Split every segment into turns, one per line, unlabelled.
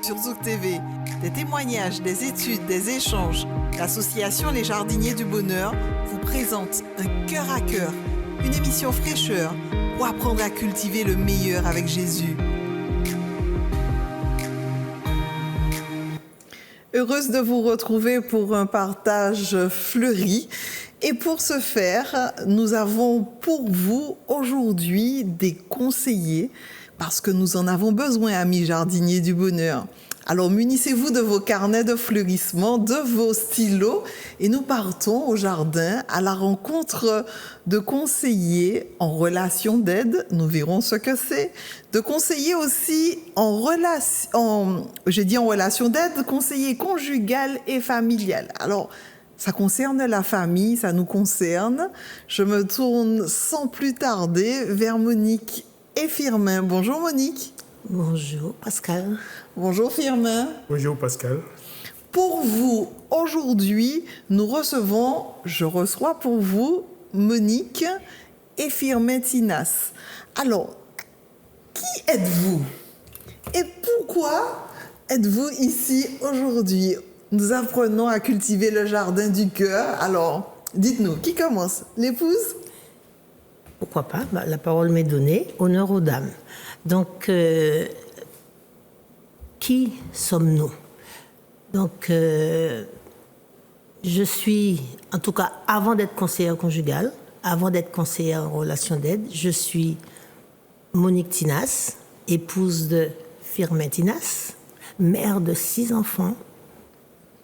Sur Zouk TV, des témoignages, des études, des échanges, l'association Les Jardiniers du Bonheur vous présente Un cœur à cœur, une émission fraîcheur pour apprendre à cultiver le meilleur avec Jésus. Heureuse de vous retrouver pour un partage fleuri. Et pour ce faire, nous avons pour vous aujourd'hui des conseillers parce que nous en avons besoin, amis jardiniers du bonheur. Alors munissez-vous de vos carnets de fleurissement, de vos stylos et nous partons au jardin à la rencontre de conseillers en relation d'aide. Nous verrons ce que c'est. De conseillers aussi en relation d'aide, conseiller conjugal et familial. Alors, ça concerne la famille, ça nous concerne. Je me tourne sans plus tarder vers Monique et Firmin. Bonjour Monique.
Bonjour Pascal.
Bonjour Firmin.
Bonjour Pascal.
Pour vous, aujourd'hui, je reçois pour vous Monique et Firmin Tinas. Alors, qui êtes-vous? Et pourquoi êtes-vous ici aujourd'hui? Nous apprenons à cultiver le jardin du cœur. Alors, dites-nous, qui commence? L'épouse?
Pourquoi pas? La parole m'est donnée. Honneur aux dames. Donc, qui sommes-nous? Donc, je suis, en tout cas, avant d'être conseillère conjugale, avant d'être conseillère en relation d'aide, je suis Monique Tinas, épouse de Firmin Tinas, mère de 6 enfants,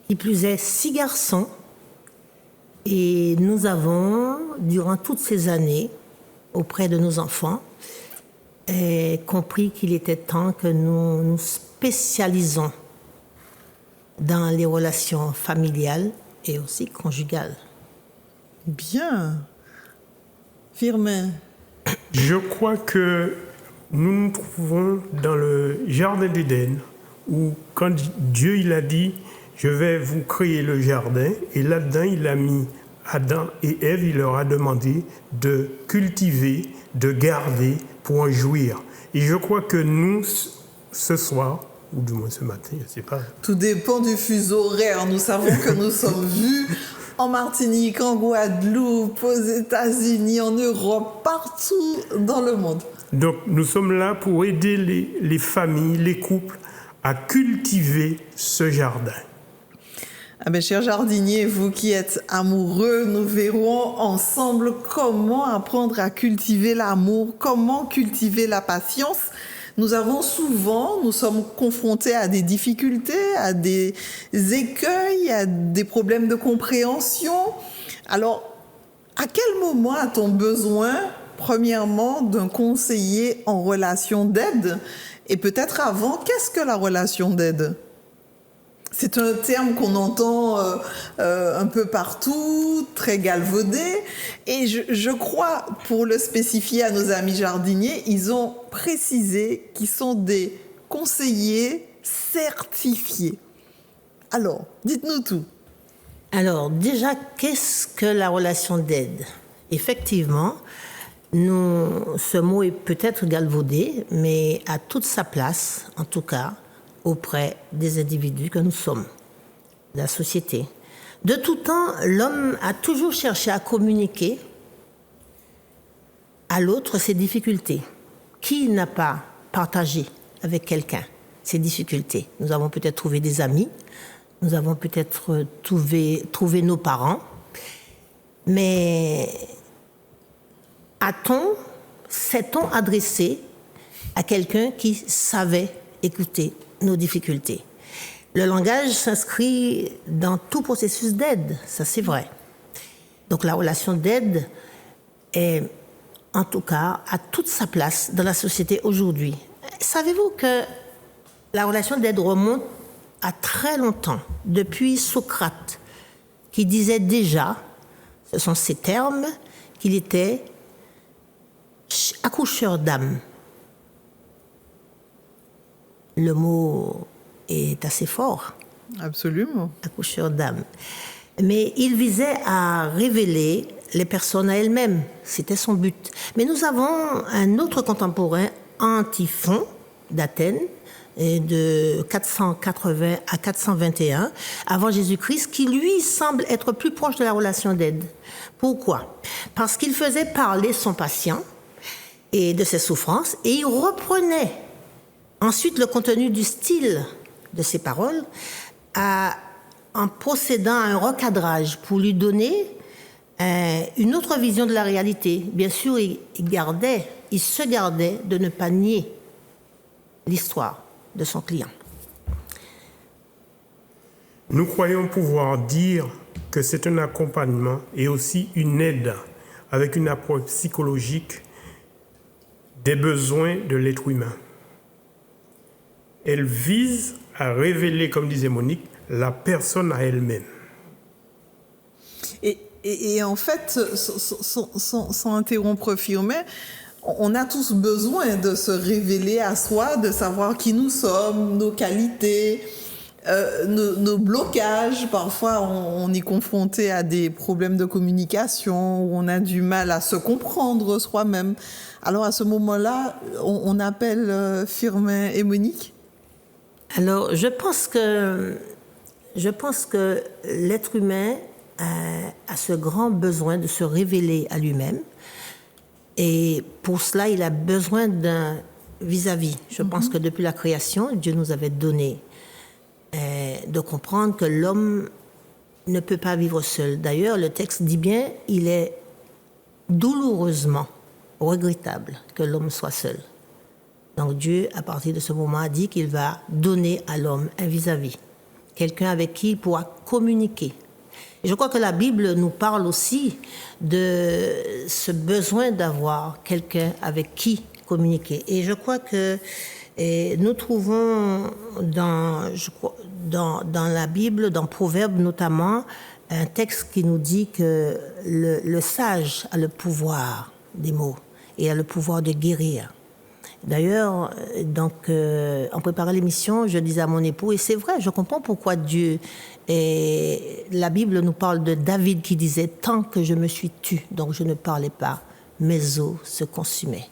qui plus est 6 garçons. Et nous avons, durant toutes ces années, auprès de nos enfants, compris qu'il était temps que nous nous spécialisons dans les relations familiales et aussi conjugales.
Bien. Firmin.
Je crois que nous nous trouvons dans le jardin d'Éden où quand Dieu il a dit « Je vais vous créer le jardin » et là-dedans il a mis Adam et Ève, il leur a demandé de cultiver, de garder pour en jouir. Et je crois que nous, ce soir, ou du moins ce matin, je ne sais pas.
Tout dépend du fuseau horaire. Nous savons que nous sommes vus en Martinique, en Guadeloupe, aux États-Unis, en Europe, partout dans le monde.
Donc nous sommes là pour aider les familles, les couples à cultiver ce jardin.
Ah ben, chers jardiniers, vous qui êtes amoureux, nous verrons ensemble comment apprendre à cultiver l'amour, comment cultiver la patience. Nous sommes confrontés à des difficultés, à des écueils, à des problèmes de compréhension. Alors, à quel moment a-t-on besoin, premièrement, d'un conseiller en relation d'aide? Et peut-être avant, qu'est-ce que la relation d'aide? C'est un terme qu'on entend un peu partout, très galvaudé. Et je crois, pour le spécifier à nos amis jardiniers, ils ont précisé qu'ils sont des conseillers certifiés. Alors, dites-nous tout.
Alors, déjà, qu'est-ce que la relation d'aide? Effectivement, ce mot est peut-être galvaudé, mais a toute sa place, en tout cas, auprès des individus que nous sommes, de la société. De tout temps, l'homme a toujours cherché à communiquer à l'autre ses difficultés. Qui n'a pas partagé avec quelqu'un ses difficultés? Nous avons peut-être trouvé des amis, nous avons peut-être trouvé nos parents, mais s'est-on adressé à quelqu'un qui savait écouter nos difficultés? Le langage s'inscrit dans tout processus d'aide, ça c'est vrai. Donc la relation d'aide est, en tout cas, a toute sa place dans la société aujourd'hui. Savez-vous que la relation d'aide remonte à très longtemps, depuis Socrate, qui disait déjà, ce sont ces termes, qu'il était accoucheur d'âme. Le mot est assez fort.
Absolument.
Accoucheur d'âme. Mais il visait à révéler les personnes à elles-mêmes. C'était son but. Mais nous avons un autre contemporain, Antiphon d'Athènes, de 480 à 421 avant Jésus-Christ, qui lui semble être plus proche de la relation d'aide. Pourquoi? Parce qu'il faisait parler son patient et de ses souffrances, et il reprenait ensuite le contenu du style de ses paroles en procédant à un recadrage pour lui donner une autre vision de la réalité. Bien sûr, il se gardait de ne pas nier l'histoire de son client.
Nous croyons pouvoir dire que c'est un accompagnement et aussi une aide avec une approche psychologique des besoins de l'être humain. Elle vise à révéler, comme disait Monique, la personne à elle-même.
Et en fait, sans interrompre Firmin, on a tous besoin de se révéler à soi, de savoir qui nous sommes, nos qualités, nos blocages. Parfois, on est confronté à des problèmes de communication où on a du mal à se comprendre soi-même. Alors, à ce moment-là, on appelle Firmin et Monique.
Alors, je pense que l'être humain a ce grand besoin de se révéler à lui-même. Et pour cela, il a besoin d'un vis-à-vis. Je pense que depuis la création, Dieu nous avait donné de comprendre que l'homme ne peut pas vivre seul. D'ailleurs, le texte dit bien, il est douloureusement regrettable que l'homme soit seul. Donc Dieu, à partir de ce moment, a dit qu'il va donner à l'homme un vis-à-vis, quelqu'un avec qui il pourra communiquer. Et je crois que la Bible nous parle aussi de ce besoin d'avoir quelqu'un avec qui communiquer. Et je crois que nous trouvons dans la Bible, dans Proverbes notamment, un texte qui nous dit que le sage a le pouvoir des mots et a le pouvoir de guérir. D'ailleurs, en préparant l'émission, je disais à mon époux, et c'est vrai, je comprends pourquoi Dieu, et la Bible nous parle de David qui disait « Tant que je me suis tu, donc je ne parlais pas, mes os se consumaient ».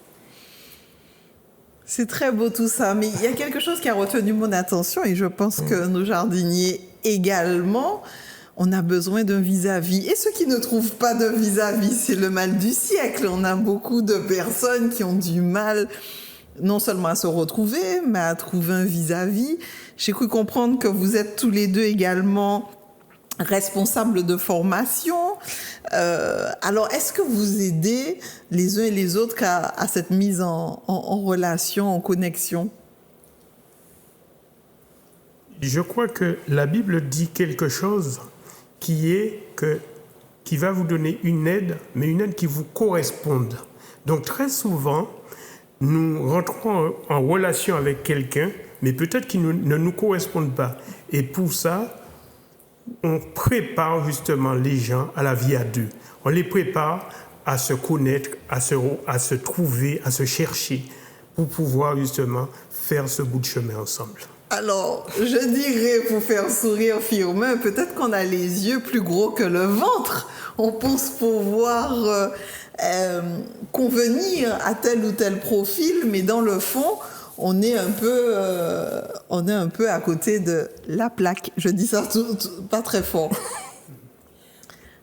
C'est très beau tout ça, mais il y a quelque chose qui a retenu mon attention et je pense que nos jardiniers également, on a besoin d'un vis-à-vis. Et ceux qui ne trouvent pas de vis-à-vis, c'est le mal du siècle. On a beaucoup de personnes qui ont du mal non seulement à se retrouver, mais à trouver un vis-à-vis. J'ai cru comprendre que vous êtes tous les deux également responsables de formation. Alors, est-ce que vous aidez les uns et les autres à cette mise en relation, en connexion?
Je crois que la Bible dit quelque chose qui va vous donner une aide, mais une aide qui vous corresponde. Donc très souvent, nous rentrons en relation avec quelqu'un, mais peut-être qu'il ne nous correspond pas. Et pour ça, on prépare justement les gens à la vie à deux. On les prépare à se connaître, à se trouver, à se chercher, pour pouvoir justement faire ce bout de chemin ensemble.
Alors, je dirais, pour faire sourire Firmin, peut-être qu'on a les yeux plus gros que le ventre. On pense pouvoir convenir à tel ou tel profil, mais dans le fond, on est un peu à côté de la plaque. Je dis ça pas très fort.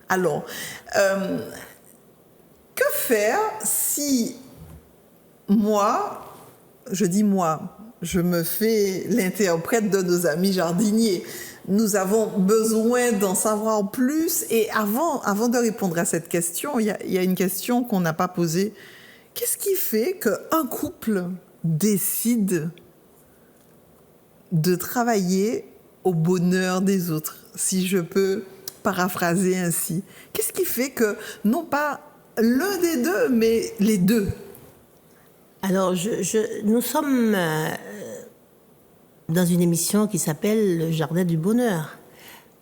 Alors, que faire si moi, je me fais l'interprète de nos amis jardiniers. Nous avons besoin d'en savoir plus. Et avant de répondre à cette question, il y a une question qu'on n'a pas posée. Qu'est-ce qui fait qu'un couple décide de travailler au bonheur des autres, si je peux paraphraser ainsi? Qu'est-ce qui fait que, non pas l'un des deux, mais les deux?
Alors, nous sommes dans une émission qui s'appelle Le Jardin du Bonheur.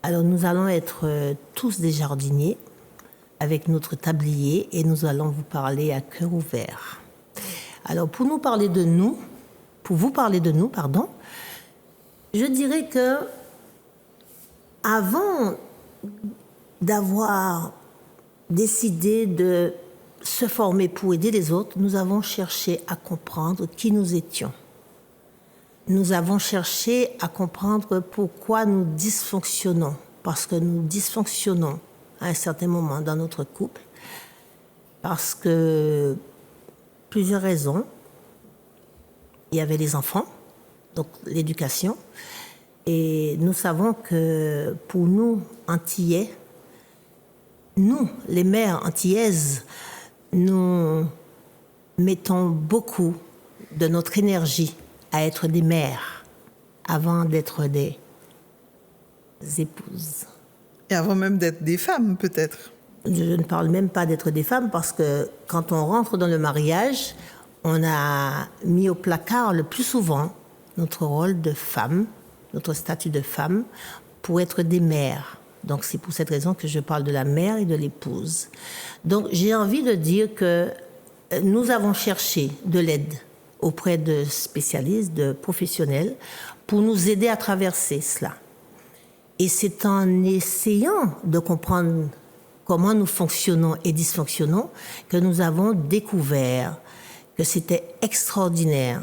Alors, nous allons être tous des jardiniers avec notre tablier et nous allons vous parler à cœur ouvert. Alors, pour vous parler de nous, je dirais que avant d'avoir décidé de se former pour aider les autres, nous avons cherché à comprendre qui nous étions. nous avons cherché à comprendre pourquoi nous dysfonctionnons. Parce que nous dysfonctionnons à un certain moment dans notre couple. Parce que plusieurs raisons. Il y avait les enfants, donc l'éducation. Et nous savons que pour nous, Antillais, nous, les mères antillaises, nous mettons beaucoup de notre énergie à être des mères avant d'être des épouses.
Et avant même d'être des femmes, peut-être.
Je ne parle même pas d'être des femmes parce que quand on rentre dans le mariage, on a mis au placard le plus souvent notre rôle de femme, notre statut de femme, pour être des mères. Donc c'est pour cette raison que je parle de la mère et de l'épouse. Donc j'ai envie de dire que nous avons cherché de l'aide auprès de spécialistes, de professionnels, pour nous aider à traverser cela. Et c'est en essayant de comprendre comment nous fonctionnons et dysfonctionnons que nous avons découvert que c'était extraordinaire,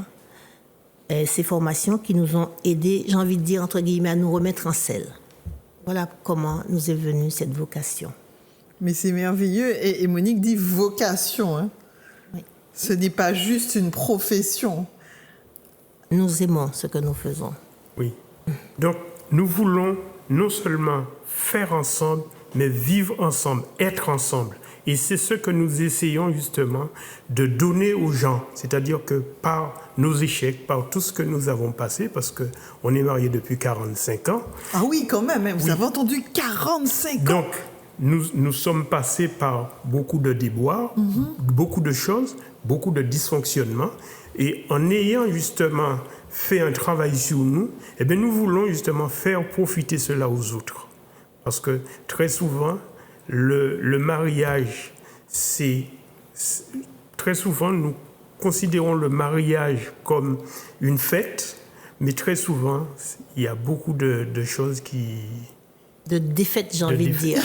ces formations qui nous ont aidés, j'ai envie de dire, entre guillemets, à nous remettre en selle. Voilà comment nous est venue cette vocation.
Mais c'est merveilleux. Et Monique dit vocation. Hein.
Oui.
Ce n'est pas juste une profession.
Nous aimons ce que nous faisons.
Oui. Donc, nous voulons non seulement faire ensemble, mais vivre ensemble, être ensemble. Et c'est ce que nous essayons justement de donner aux gens. C'est-à-dire que par nos échecs, par tout ce que nous avons passé, parce qu'on est mariés depuis 45 ans.
Ah oui, quand même. Vous avez entendu 45 ans.
Donc, nous sommes passés par beaucoup de déboires, beaucoup de choses, beaucoup de dysfonctionnements. Et en ayant justement fait un travail sur nous, eh bien, nous voulons justement faire profiter cela aux autres. Parce que très souvent, le mariage, très souvent, nous considérons le mariage comme une fête, mais très souvent, il y a beaucoup de choses qui...
De défaite, j'ai envie de dire.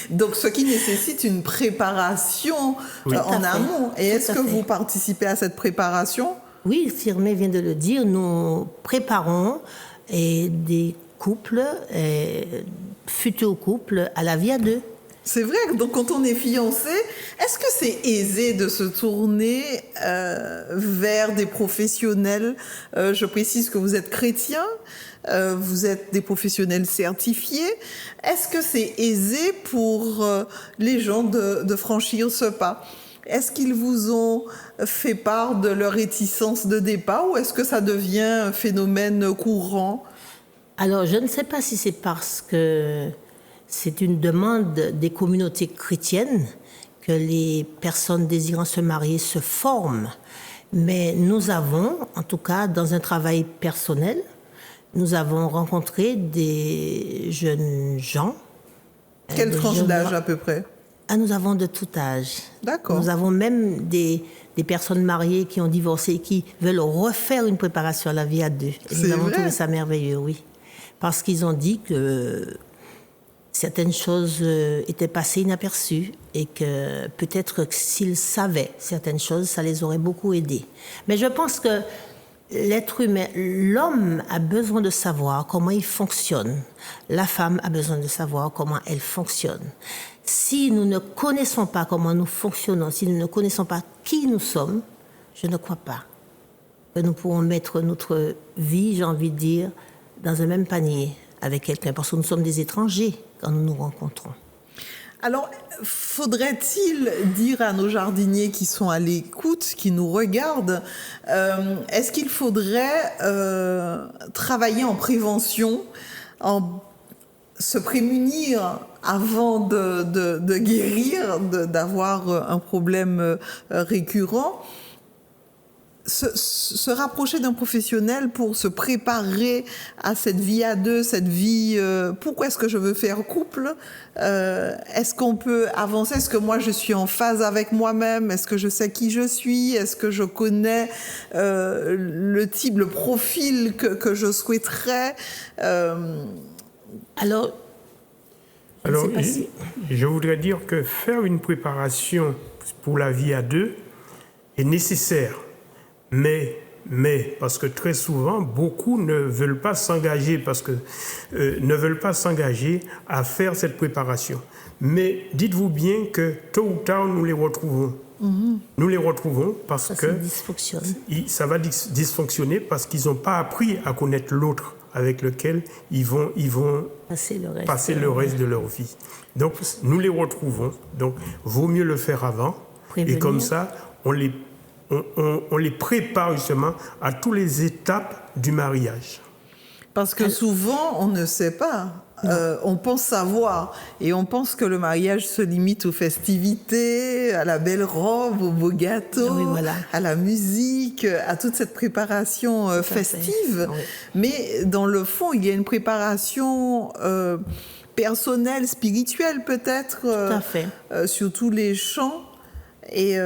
Donc, ce qui nécessite une préparation en amont. Et est-ce que vous participez à cette préparation?
Oui, Firmé vient de le dire. Nous préparons des couples, futurs couples, à la vie à deux.
C'est vrai, donc quand on est fiancé, est-ce que c'est aisé de se tourner vers des professionnels? Je précise que vous êtes chrétien, vous êtes des professionnels certifiés. Est-ce que c'est aisé pour les gens de franchir ce pas? Est-ce qu'ils vous ont fait part de leur réticence de départ ou est-ce que ça devient un phénomène courant?
Alors, je ne sais pas si c'est parce que c'est une demande des communautés chrétiennes que les personnes désirant se marier se forment. Mais nous avons, en tout cas, dans un travail personnel, nous avons rencontré des jeunes gens.
Quelle tranche d'âge à peu près?
Nous avons de tout âge.
D'accord.
Nous avons même des personnes mariées qui ont divorcé et qui veulent refaire une préparation à la vie à deux. Et nous avons trouvé ça merveilleux, oui. Parce qu'ils ont dit que certaines choses étaient passées inaperçues et que peut-être que s'ils savaient certaines choses, ça les aurait beaucoup aidés. Mais je pense que l'être humain, l'homme a besoin de savoir comment il fonctionne. La femme a besoin de savoir comment elle fonctionne. Si nous ne connaissons pas comment nous fonctionnons, si nous ne connaissons pas qui nous sommes, je ne crois pas que nous pourrons mettre notre vie, j'ai envie de dire, dans un même panier avec quelqu'un, parce que nous sommes des étrangers quand nous nous rencontrons.
Alors, faudrait-il dire à nos jardiniers qui sont à l'écoute, qui nous regardent, est-ce qu'il faudrait travailler en prévention, se prémunir avant de guérir, d'avoir un problème récurrent, se rapprocher d'un professionnel pour se préparer à cette vie à deux, cette vie... pourquoi est-ce que je veux faire couple? Est-ce qu'on peut avancer? Est-ce que moi, je suis en phase avec moi-même? Est-ce que je sais qui je suis? Est-ce que je connais le type, le profil que je souhaiterais?
Alors,
je voudrais dire que faire une préparation pour la vie à deux est nécessaire. Mais Mais parce que très souvent, beaucoup ne veulent pas s'engager à faire cette préparation. Mais dites-vous bien que tôt ou tard, nous les retrouvons. Nous les retrouvons parce que ça va dysfonctionner parce qu'ils n'ont pas appris à connaître l'autre avec lequel ils vont passer le reste de leur vie. Donc, nous les retrouvons. Donc, vaut mieux le faire avant. Prévenir. Et comme ça, on les prépare justement à toutes les étapes du mariage.
Parce que souvent, on ne sait pas. On pense savoir. Et on pense que le mariage se limite aux festivités, à la belle robe, au beau gâteau, à la musique, à toute cette préparation festive. Oui. Mais dans le fond, il y a une préparation personnelle, spirituelle peut-être, sur tous les champs. Et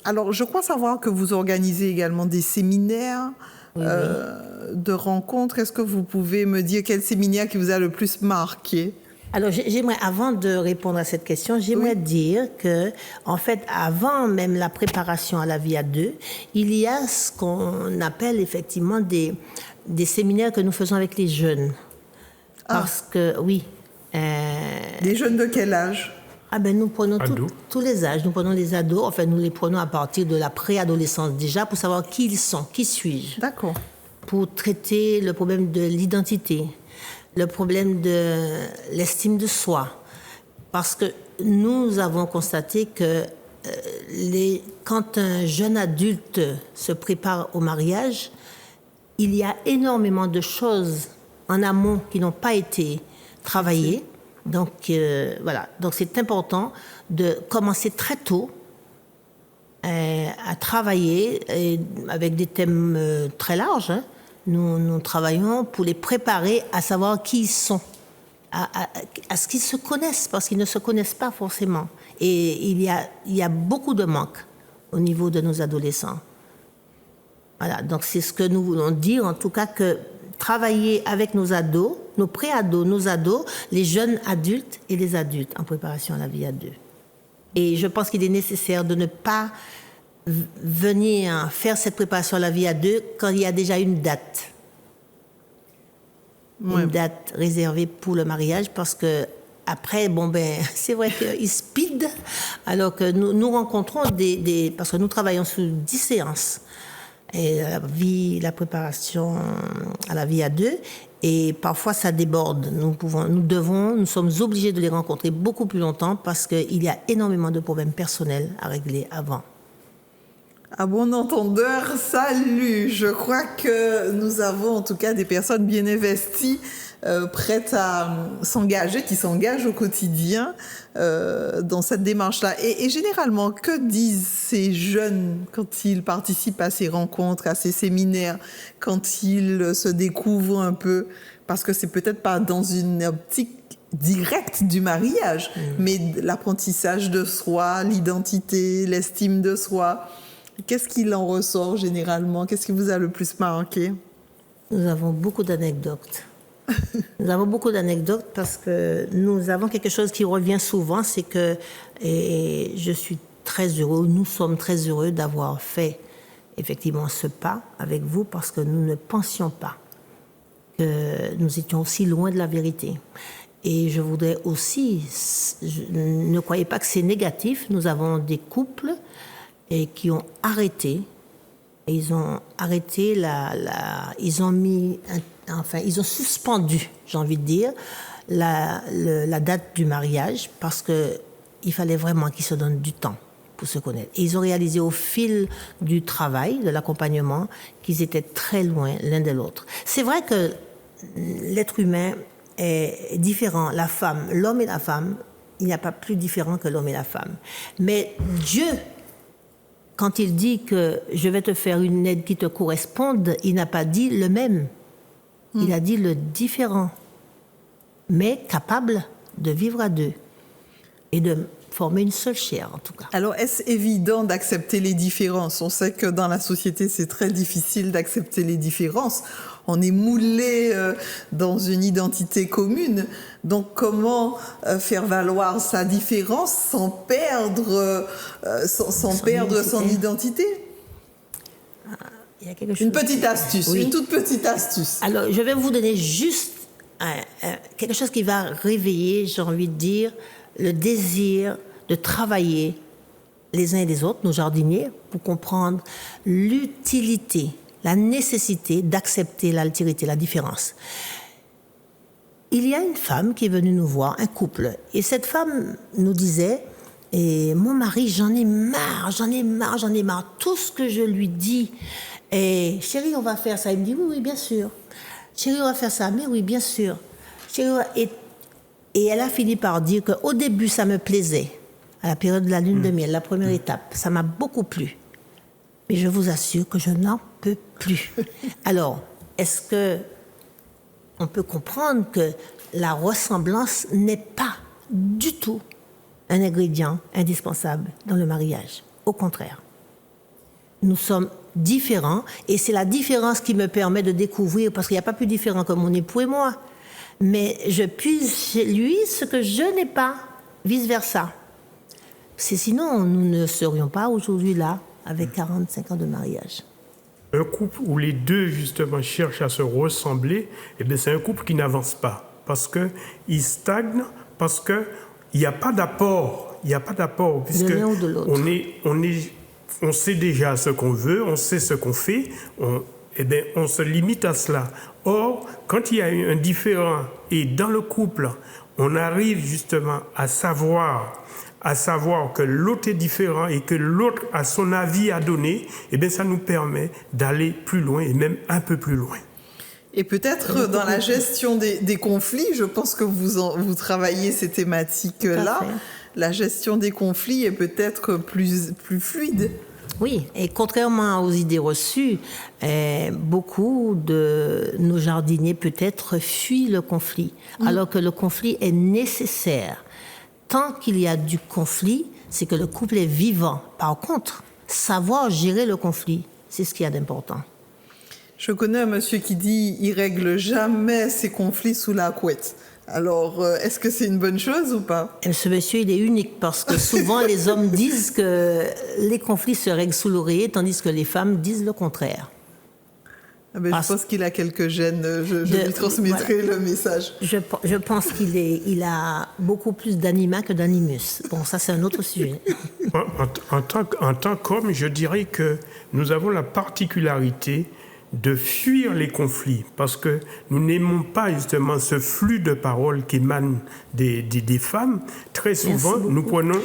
alors, je crois savoir que vous organisez également des séminaires de rencontres. Est-ce que vous pouvez me dire quel séminaire qui vous a le plus marqué?
Alors, j'aimerais, avant de répondre à cette question, dire que, en fait, avant même la préparation à la vie à deux, il y a ce qu'on appelle effectivement des séminaires que nous faisons avec les jeunes. Parce que,
Des jeunes de quel âge?
Nous prenons tous les âges. Nous prenons les ados. Enfin, nous les prenons à partir de la préadolescence déjà pour savoir qui ils sont, qui suis-je.
D'accord.
Pour traiter le problème de l'identité, le problème de l'estime de soi. Parce que nous avons constaté que quand un jeune adulte se prépare au mariage, il y a énormément de choses en amont qui n'ont pas été travaillées. Donc, Donc, c'est important de commencer très tôt à travailler avec des thèmes très larges. Nous travaillons pour les préparer à savoir qui ils sont, à ce qu'ils se connaissent, parce qu'ils ne se connaissent pas forcément. Et il y a beaucoup de manques au niveau de nos adolescents. Voilà, donc c'est ce que nous voulons dire, en tout cas que travailler avec nos ados, nos pré-ados, nos ados, les jeunes adultes et les adultes en préparation à la vie à deux. Et je pense qu'il est nécessaire de ne pas venir faire cette préparation à la vie à deux quand il y a déjà une date. Une date réservée pour le mariage, parce que après, c'est vrai qu'ils speed, alors que nous rencontrons parce que nous travaillons sur 10 séances. Et la préparation à la vie à deux, et parfois ça déborde. Nous sommes obligés de les rencontrer beaucoup plus longtemps parce qu'il y a énormément de problèmes personnels à régler avant.
À bon entendeur, salut! Je crois que nous avons en tout cas des personnes bien investies, prêtes à s'engager, qui s'engagent au quotidien dans cette démarche-là. Et généralement, que disent ces jeunes quand ils participent à ces rencontres, à ces séminaires, quand ils se découvrent un peu? Parce que c'est peut-être pas dans une optique directe du mariage, mais l'apprentissage de soi, l'identité, l'estime de soi. Qu'est-ce qu'il en ressort généralement? Qu'est-ce qui vous a le plus marqué?
Nous avons beaucoup d'anecdotes. Nous avons beaucoup d'anecdotes parce que nous avons quelque chose qui revient souvent, c'est que je suis très heureux, nous sommes très heureux d'avoir fait effectivement ce pas avec vous, parce que nous ne pensions pas que nous étions aussi loin de la vérité. Et je voudrais aussi, ne croyez pas que c'est négatif, nous avons des couples qui ont arrêté. Ils ont arrêté ils ont suspendu, j'ai envie de dire, la date du mariage, parce que il fallait vraiment qu'ils se donnent du temps pour se connaître. Et ils ont réalisé au fil du travail, de l'accompagnement, qu'ils étaient très loin l'un de l'autre. C'est vrai que l'être humain est différent. La femme, l'homme et la femme, il n'y a pas plus différent que l'homme et la femme. Mais Dieu, quand il dit que je vais te faire une aide qui te corresponde, il n'a pas dit le même. Il a dit le différent, mais capable de vivre à deux et de former une seule chair, en tout cas.
Alors, est-ce évident d'accepter les différences? On sait que dans la société, c'est très difficile d'accepter les différences. On est moulé dans une identité commune. Donc, comment faire valoir sa différence sans perdre son identité?
il y a quelque chose.
Une petite astuce,
Oui.
une toute petite astuce.
Alors, je vais vous donner juste quelque chose qui va réveiller, j'ai envie de dire, le désir de travailler les uns et les autres, nos jardiniers, pour comprendre l'utilité, la nécessité d'accepter l'altérité, la différence. Il y a une femme qui est venue nous voir, un couple, et cette femme nous disait, et mon mari, j'en ai marre. Tout ce que je lui dis, et chérie, on va faire ça. Il me dit, oui, bien sûr. Chérie, on va faire ça. Mais oui, bien sûr. Et elle a fini par dire qu'au début, ça me plaisait. À la période de la lune de miel, la première étape, ça m'a beaucoup plu. Mais je vous assure que je n'en peux plus. Alors, est-ce que on peut comprendre que la ressemblance n'est pas du tout un ingrédient indispensable dans le mariage? Au contraire. Nous sommes différents et c'est la différence qui me permet de découvrir, parce qu'il n'y a pas plus différent que mon époux et moi, mais je puise chez lui ce que je n'ai pas, vice-versa. C'est sinon, nous ne serions pas aujourd'hui là, avec 45 ans de mariage.
Un couple où les deux, justement, cherchent à se ressembler, eh bien, c'est un couple qui n'avance pas. Parce qu'il stagne, parce qu'il n'y a pas d'apport. Il n'y a pas d'apport, puisque
l'un ou de l'autre.
on sait déjà ce qu'on veut, on sait ce qu'on fait, eh bien, on se limite à cela. Or, quand il y a un différent, et dans le couple, on arrive justement à savoir que l'autre est différent et que l'autre a son avis à donner, eh bien, ça nous permet d'aller plus loin et même un peu plus loin.
Et peut-être dans la gestion des conflits, je pense que vous travaillez ces thématiques-là, la gestion des conflits est peut-être plus fluide.
Oui, et contrairement aux idées reçues, beaucoup de nos jardiniers peut-être fuient le conflit, alors que le conflit est nécessaire. Tant qu'il y a du conflit, c'est que le couple est vivant. Par contre, savoir gérer le conflit, c'est ce qu'il y a d'important.
Je connais un monsieur qui dit il règle jamais ses conflits sous la couette. Alors, est-ce que c'est une bonne chose ou pas?
Et ce monsieur, il est unique parce que souvent les hommes disent que les conflits se règlent sous l'oreiller, tandis que les femmes disent le contraire.
Ah ben, je pense qu'il a quelques gènes, je lui transmettrai le message.
Je pense qu'il a beaucoup plus d'anima que d'animus. Bon, ça c'est un autre sujet.
En tant qu'homme, je dirais que nous avons la particularité de fuir les conflits, parce que nous n'aimons pas justement ce flux de paroles qui émane des femmes. Très souvent, nous prenons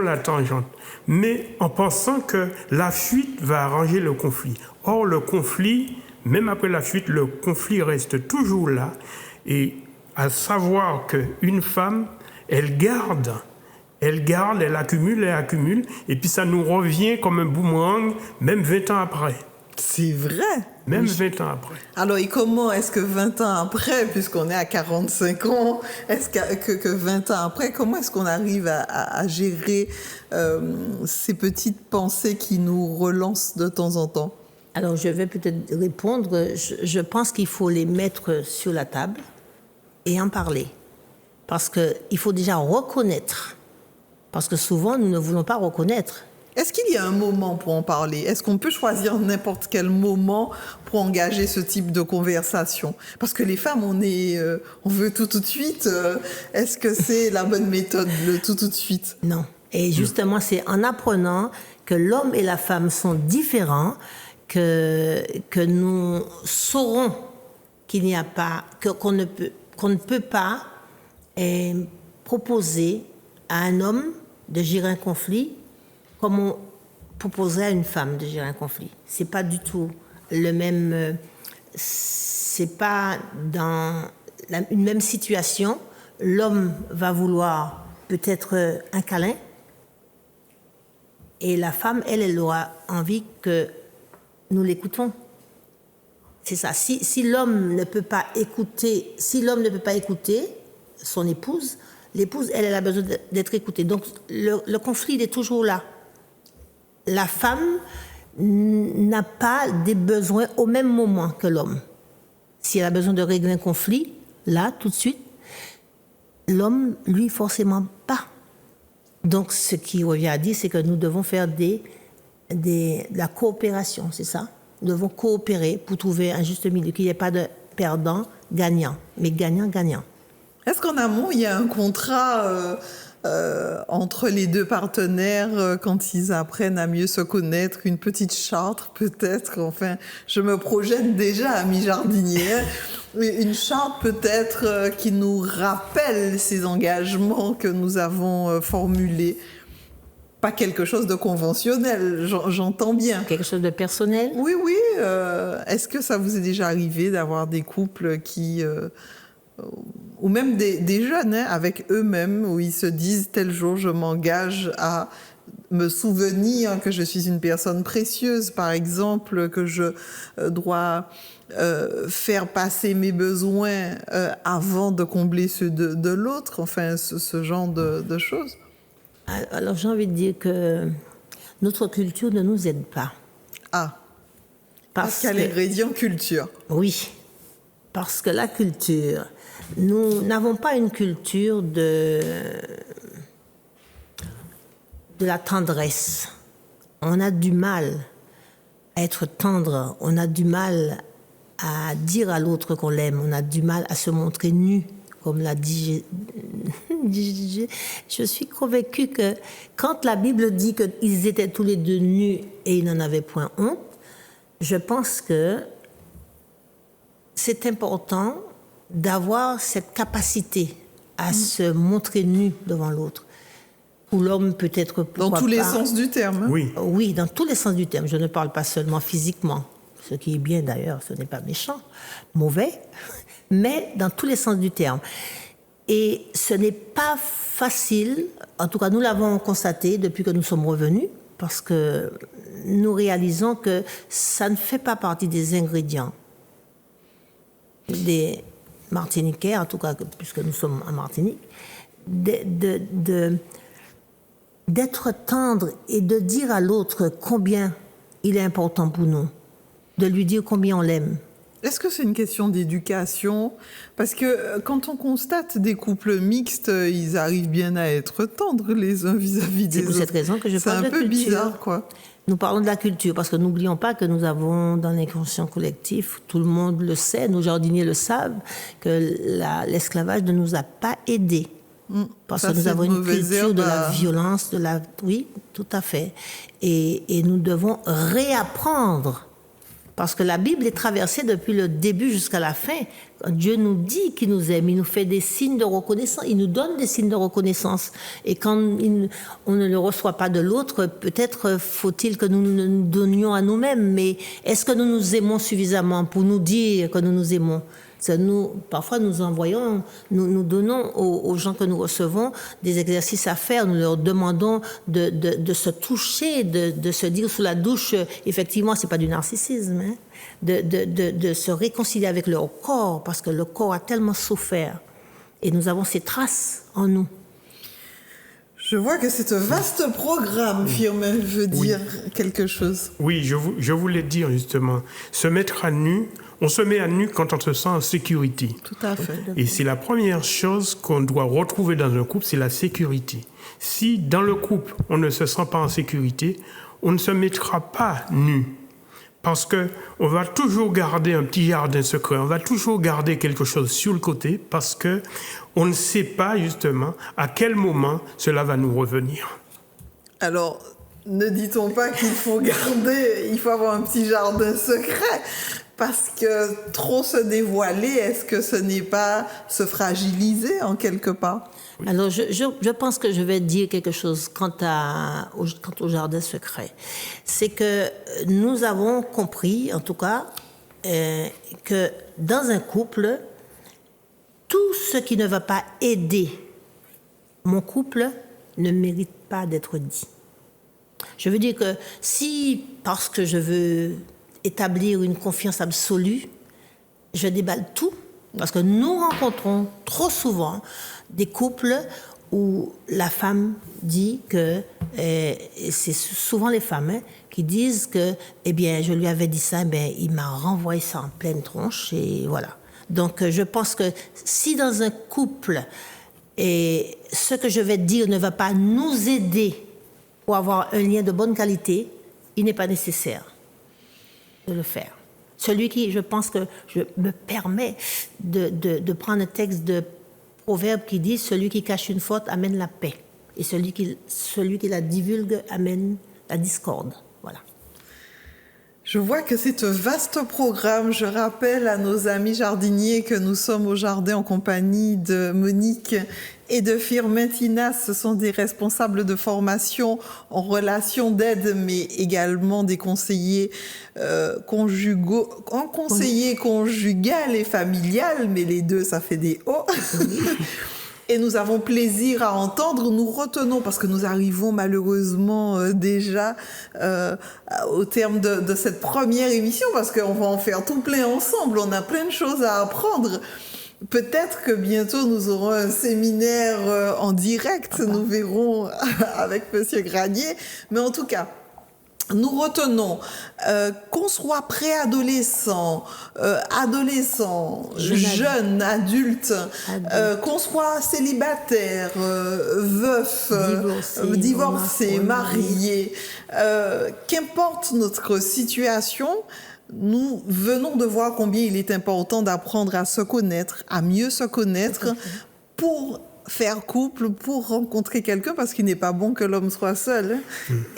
la tangente, mais en pensant que la fuite va arranger le conflit. Or, le conflit, même après la fuite, le conflit reste toujours là, et à savoir qu'une femme, elle accumule, et puis ça nous revient comme un boomerang, même 20 ans après.
C'est vrai.
Même 20 ans après.
Alors, et comment est-ce que 20 ans après, puisqu'on est à 45 ans, est-ce que 20 ans après, comment est-ce qu'on arrive à gérer ces petites pensées qui nous relancent de temps en temps?
Alors, je vais peut-être répondre. Je pense qu'il faut les mettre sur la table et en parler. Parce qu'il faut déjà reconnaître. Parce que souvent, nous ne voulons pas reconnaître.
Est-ce qu'il y a un moment pour en parler? Est-ce qu'on peut choisir n'importe quel moment pour engager ce type de conversation? Parce que les femmes, on veut tout de suite. Est-ce que c'est la bonne méthode, le tout de suite?
Non. Et justement, c'est en apprenant que l'homme et la femme sont différents que nous saurons qu'il n'y a pas, qu'on ne peut pas proposer à un homme de gérer un conflit comme on proposerait à une femme de gérer un conflit. C'est pas du tout le même. C'est pas dans une même situation. L'homme va vouloir peut-être un câlin et la femme, elle aura envie que nous l'écoutons. C'est ça. Si l'homme ne peut pas écouter, son épouse, l'épouse, elle a besoin d'être écoutée. Donc, le conflit, il est toujours là. La femme n'a pas des besoins au même moment que l'homme. Si elle a besoin de régler un conflit, là, tout de suite, l'homme, lui, forcément pas. Donc, ce qui revient à dire, c'est que nous devons faire des de la coopération, c'est ça? Nous devons coopérer pour trouver un juste milieu, qu'il n'y ait pas de perdant, gagnant, mais gagnant-gagnant.
Est-ce qu'en amont, il y a un contrat entre les deux partenaires quand ils apprennent à mieux se connaître, une petite charte peut-être, enfin, je me projette déjà à mi-jardinière, une charte peut-être qui nous rappelle ces engagements que nous avons formulés. Pas quelque chose de conventionnel, j'entends bien.
Quelque chose de personnel?
Oui, oui. Est-ce que ça vous est déjà arrivé d'avoir des couples qui... ou même des jeunes, hein, avec eux-mêmes, où ils se disent tel jour je m'engage à me souvenir que je suis une personne précieuse, par exemple, que je dois faire passer mes besoins avant de combler ceux de l'autre, enfin ce genre de choses.
Alors j'ai envie de dire que notre culture ne nous aide pas.
Ah,
Parce
quel ingrédient culture?
Oui, parce que la culture, nous n'avons pas une culture de la tendresse. On a du mal à être tendre, on a du mal à dire à l'autre qu'on l'aime, on a du mal à se montrer nu, comme l'a dit je suis convaincue que quand la Bible dit qu'ils étaient tous les deux nus et ils n'en avaient point honte, je pense que c'est important d'avoir cette capacité à se montrer nu devant l'autre. Ou l'homme peut-être...
Dans tous les sens du terme. Hein?
Oui.
Oui, dans tous les sens du terme. Je ne parle pas seulement physiquement, ce qui est bien d'ailleurs, ce n'est pas méchant, mauvais, mais dans tous les sens du terme. Et ce n'est pas facile, en tout cas nous l'avons constaté depuis que nous sommes revenus, parce que nous réalisons que ça ne fait pas partie des ingrédients des Martiniquais, en tout cas puisque nous sommes en Martinique, d'être tendre et de dire à l'autre combien il est important pour nous, de lui dire combien on l'aime.
Est-ce que c'est une question d'éducation? Parce que quand on constate des couples mixtes, ils arrivent bien à être tendres les uns vis-à-vis des autres.
C'est pour cette raison que je parle de culture.
C'est un peu bizarre, quoi.
Nous parlons de la culture, parce que n'oublions pas que nous avons dans l'inconscient collectif, tout le monde le sait, nos jardiniers le savent, que l'esclavage ne nous a pas aidés. Parce que nous avons une culture de la violence, oui, tout à fait. Et nous devons réapprendre. Parce que la Bible est traversée depuis le début jusqu'à la fin. Dieu nous dit qu'il nous aime, il nous fait des signes de reconnaissance, il nous donne des signes de reconnaissance. Et quand on ne le reçoit pas de l'autre, peut-être faut-il que nous nous donnions à nous-mêmes. Mais est-ce que nous nous aimons suffisamment pour nous dire que nous nous aimons? Parfois, nous envoyons, nous donnons aux gens que nous recevons des exercices à faire. Nous leur demandons de se toucher, de se dire sous la douche, effectivement, c'est pas du narcissisme, hein, de se réconcilier avec leur corps, parce que le corps a tellement souffert. Et nous avons ces traces en nous.
Je vois que c'est un vaste programme, Firmin veut dire quelque chose.
Oui, je voulais dire justement, se mettre à nu. On se met à nu quand on se sent en sécurité.
Tout à fait.
Et c'est la première chose qu'on doit retrouver dans un couple, c'est la sécurité. Si dans le couple, on ne se sent pas en sécurité, on ne se mettra pas nu. Parce qu'on va toujours garder un petit jardin secret, on va toujours garder quelque chose sur le côté, parce qu'on ne sait pas justement à quel moment cela va nous revenir.
Alors, ne dit-on pas qu'il faut il faut avoir un petit jardin secret? Parce que trop se dévoiler, est-ce que ce n'est pas se fragiliser en quelque part?
Alors, je pense que je vais dire quelque chose quant au jardin secret. C'est que nous avons compris, en tout cas, que dans un couple, tout ce qui ne va pas aider mon couple ne mérite pas d'être dit. Je veux dire que si, parce que je veux établir une confiance absolue, je déballe tout, parce que nous rencontrons trop souvent des couples où la femme dit que, et c'est souvent les femmes qui disent que, eh bien, je lui avais dit ça, eh bien, il m'a renvoyé ça en pleine tronche, et voilà. Donc, je pense que si dans un couple, et ce que je vais dire ne va pas nous aider pour avoir un lien de bonne qualité, il n'est pas nécessaire de le faire. Celui qui, je pense que je me permets de prendre un texte de Proverbe qui dit « Celui qui cache une faute amène la paix, et celui qui la divulgue amène la discorde. » Voilà.
Je vois que c'est un vaste programme. Je rappelle à nos amis jardiniers que nous sommes au jardin en compagnie de Monique et de Firmin Tinas. Ce sont des responsables de formation en relation d'aide, mais également des conseillers conjugaux, un conseiller conjugal et familial, mais les deux, ça fait des O. Et nous avons plaisir à entendre, nous retenons, parce que nous arrivons malheureusement déjà au terme de cette première émission, parce qu'on va en faire tout plein ensemble, on a plein de choses à apprendre. Peut-être que bientôt nous aurons un séminaire en direct, nous verrons avec Monsieur Granier, mais en tout cas, nous retenons qu'on soit préadolescent, adolescent, jeune adulte, qu'on soit célibataire, veuf, divorcé, marié, qu'importe notre situation, nous venons de voir combien il est important d'apprendre à se connaître, à mieux se connaître pour faire couple, pour rencontrer quelqu'un, parce qu'il n'est pas bon que l'homme soit seul.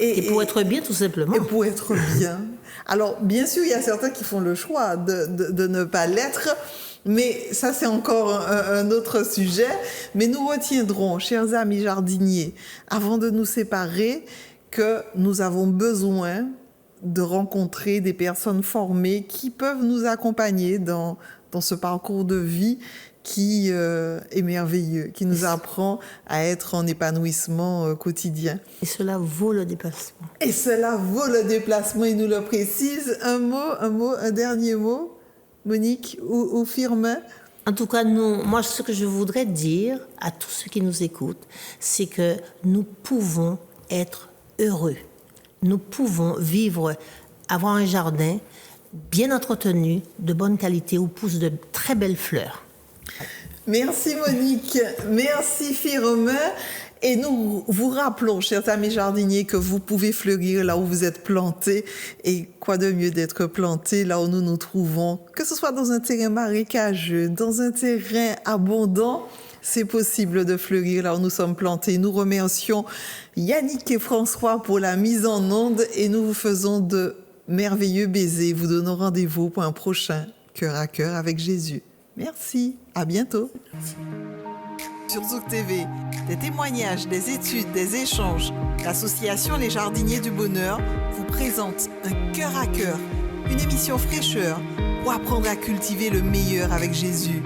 Et pour être bien, tout simplement.
Et pour être bien. Alors, bien sûr, il y a certains qui font le choix de ne pas l'être, mais ça, c'est encore un autre sujet. Mais nous retiendrons, chers amis jardiniers, avant de nous séparer, que nous avons besoin de rencontrer des personnes formées qui peuvent nous accompagner dans ce parcours de vie qui est merveilleux, qui nous apprend à être en épanouissement quotidien.
Et cela vaut le déplacement.
Et cela vaut le déplacement, il nous le précise. Un dernier mot, Monique ou Firmin?
En tout cas, moi, ce que je voudrais dire à tous ceux qui nous écoutent, c'est que nous pouvons être heureux. Nous pouvons vivre, avoir un jardin bien entretenu, de bonne qualité, où poussent de très belles fleurs.
Merci Monique, merci Firmin. Et nous vous rappelons, chers amis jardiniers, que vous pouvez fleurir là où vous êtes plantés. Et quoi de mieux d'être planté là où nous nous trouvons, que ce soit dans un terrain marécageux, dans un terrain abondant, c'est possible de fleurir là où nous sommes plantés. Nous remercions Yannick et François pour la mise en onde et nous vous faisons de merveilleux baisers. Vous donnons rendez-vous pour un prochain Cœur à Cœur avec Jésus. Merci, à bientôt. Sur Zouk TV, des témoignages, des études, des échanges, l'association Les Jardiniers du Bonheur vous présente un Cœur à Cœur, une émission fraîcheur pour apprendre à cultiver le meilleur avec Jésus.